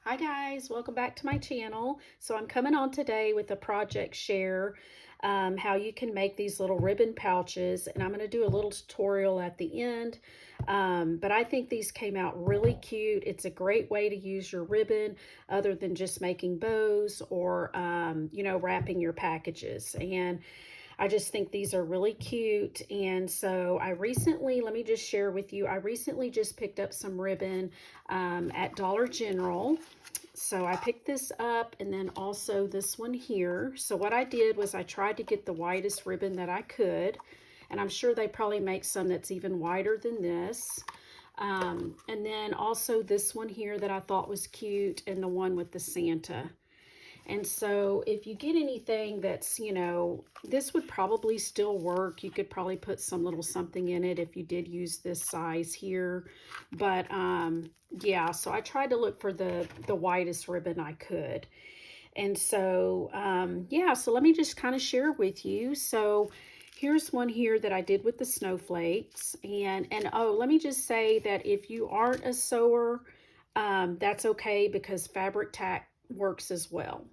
Hi guys, welcome back to my channel. So I'm coming on today with a project share, how you can make these little ribbon pouches, and I'm going to do a little tutorial at the end. But I think these came out really cute. It's a great way to use your ribbon other than just making bows or, wrapping your packages. And I just think these are really cute. And so let me just share with you, I recently just picked up some ribbon at Dollar General. So I picked this up, and then also this one here. So what I did was I tried to get the widest ribbon that I could, and I'm sure they probably make some that's even wider than this. And then also this one here that I thought was cute, and the one with the Santa. And so if you get anything that's, this would probably still work. You could probably put some little something in it if you did use this size here. But yeah, so I tried to look for the widest ribbon I could. And so, yeah, so let me just kind of share with you. So here's one here that I did with the snowflakes. And oh, let me just say that if you aren't a sewer, that's okay because fabric tack works as well.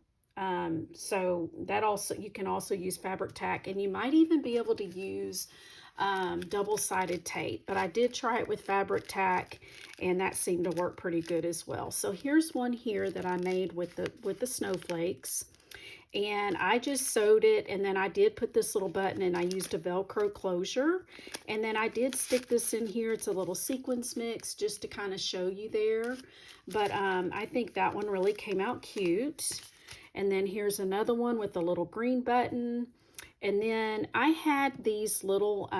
So that also, you can also use fabric tack, and you might even be able to use double-sided tape, but I did try it with fabric tack, and that seemed to work pretty good as well. So here's one here that I made with the snowflakes, and I just sewed it, and then I did put this little button, and I used a Velcro closure, and then I did stick this in here. It's a little sequins mix just to kind of show you there, but I think that one really came out cute. And then here's another one with a little green button. And then I had these little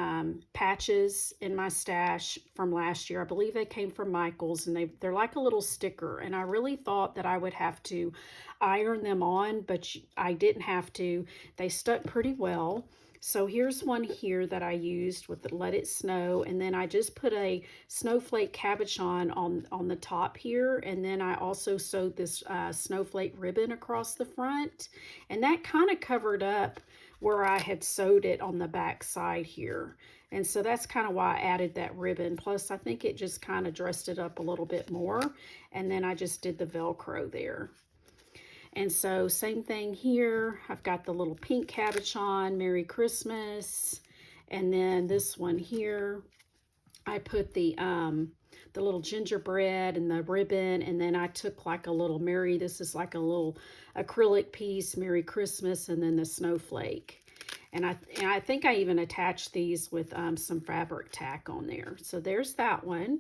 patches in my stash from last year. I believe they came from Michael's, and they're like a little sticker. And I really thought that I would have to iron them on, but I didn't have to. They stuck pretty well. So here's one here that I used with the Let It Snow, and then I just put a snowflake cabochon on the top here, and then I also sewed this snowflake ribbon across the front, and that kind of covered up where I had sewed it on the back side here. And so that's kind of why I added that ribbon. Plus, I think it just kind of dressed it up a little bit more. And then I just did the Velcro there. And so same thing here. I've got the little pink cabochon, Merry Christmas. And then this one here, I put the little gingerbread and the ribbon, and then I took like a little this is like a little acrylic piece, Merry Christmas, and then the snowflake. And I think I even attached these with some fabric tack on there. So there's that one.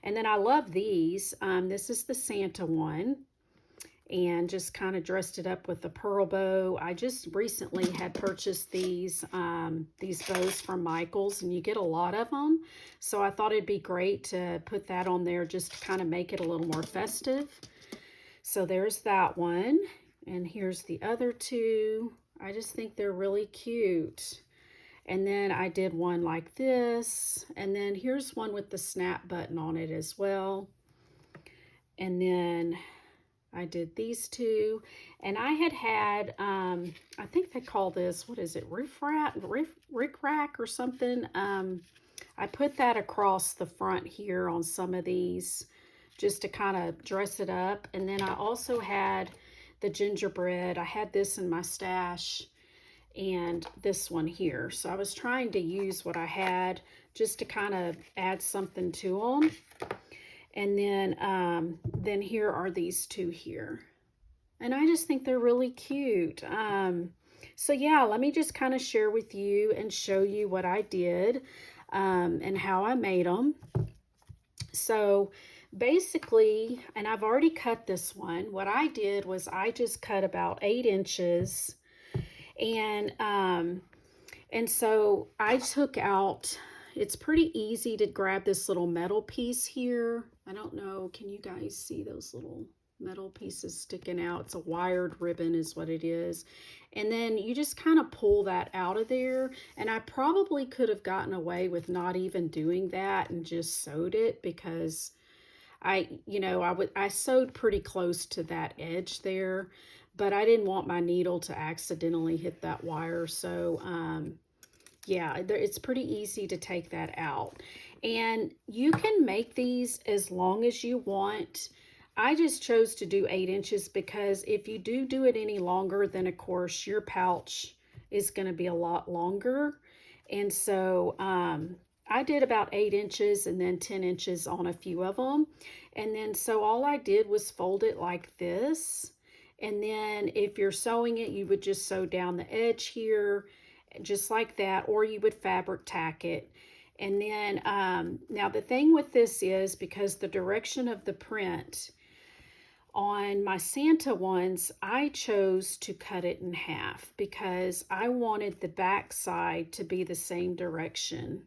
And then I love these. This is the Santa one, and just kind of dressed it up with the pearl bow. I just recently had purchased these bows from Michael's, and you get a lot of them. So I thought it'd be great to put that on there just to kind of make it a little more festive. So there's that one. And here's the other two. I just think they're really cute. And then I did one like this. And then here's one with the snap button on it as well. And then I did these two, and I had I think they call this, what is it, rick rack or something. I put that across the front here on some of these just to kind of dress it up. And then I also had the gingerbread. I had this in my stash, and this one here. So I was trying to use what I had just to kind of add something to them. And then here are these two here. And I just think they're really cute. So yeah, let me just kind of share with you and show you what I did and how I made them. So basically, and I've already cut this one. What I did was I just cut about 8 inches. And so I took out, it's pretty easy to grab this little metal piece here. I don't know, can you guys see those little metal pieces sticking out? It's a wired ribbon is what it is. And then you just kind of pull that out of there. And I probably could have gotten away with not even doing that and just sewed it, because I sewed pretty close to that edge there, but I didn't want my needle to accidentally hit that wire. So yeah, it's pretty easy to take that out. And you can make these as long as you want. I just chose to do 8 inches because if you do it any longer, then of course your pouch is going to be a lot longer. And so I did about 8 inches and then 10 inches on a few of them. And then so all I did was fold it like this. And then if you're sewing it, you would just sew down the edge here, just like that, or you would fabric tack it. And then now the thing with this is because the direction of the print on my Santa ones, I chose to cut it in half because I wanted the back side to be the same direction.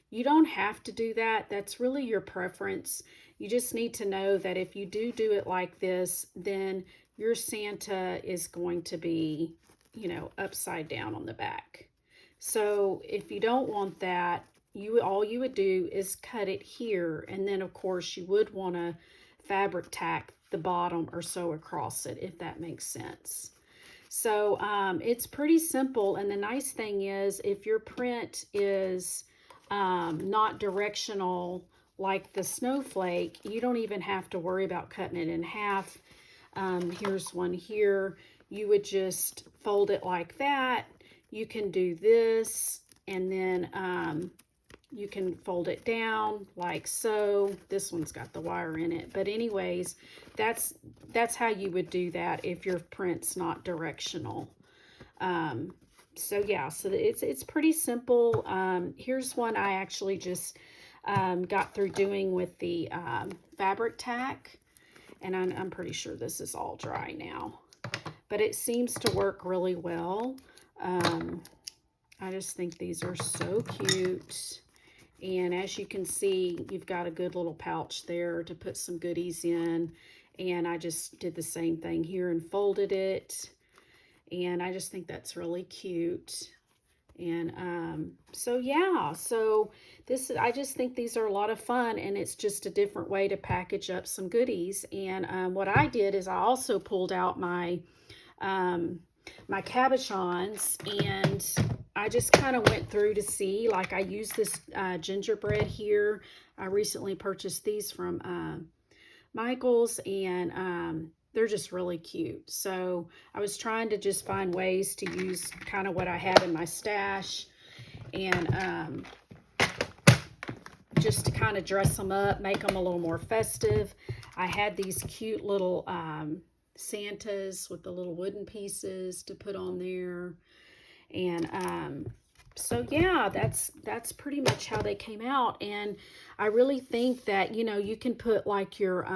You don't have to do that. That's really your preference. You just need to know that if you do it like this, then your Santa is going to be, you know, upside down on the back. So if you don't want that, all you would do is cut it here, and then of course you would want to fabric tack the bottom or sew across it, if that makes sense. So it's pretty simple, and the nice thing is if your print is not directional like the snowflake, you don't even have to worry about cutting it in half. Here's one here. You would just fold it like that. You can do this, and then you can fold it down like so. This one's got the wire in it, but anyways, that's how you would do that if your print's not directional. So yeah, so it's pretty simple. Here's one I actually just got through doing with the fabric tack, and I'm pretty sure this is all dry now, but it seems to work really well. I just think these are so cute. And as you can see, you've got a good little pouch there to put some goodies in. And I just did the same thing here and folded it. And I just think that's really cute. And so yeah, so I just think these are a lot of fun, and it's just a different way to package up some goodies. And what I did is I also pulled out my my cabochons, and I just kind of went through to see, like I used this gingerbread here. I recently purchased these from Michael's, and they're just really cute. So I was trying to just find ways to use kind of what I had in my stash, and just to kind of dress them up, make them a little more festive. I had these cute little Santas with the little wooden pieces to put on there. And so yeah, that's pretty much how they came out. And I really think that, you know, you can put like your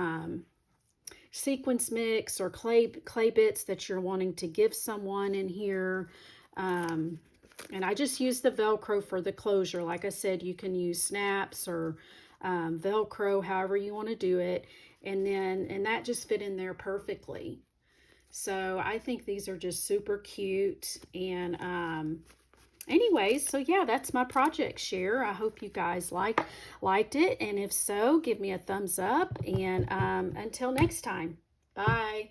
sequence mix or clay bits that you're wanting to give someone in here. And I just use the Velcro for the closure. Like I said, you can use snaps or Velcro, however you want to do it. And that just fit in there perfectly. So I think these are just super cute. And anyways, so yeah, that's my project share. I hope you guys liked it. And if so, give me a thumbs up. And until next time, bye.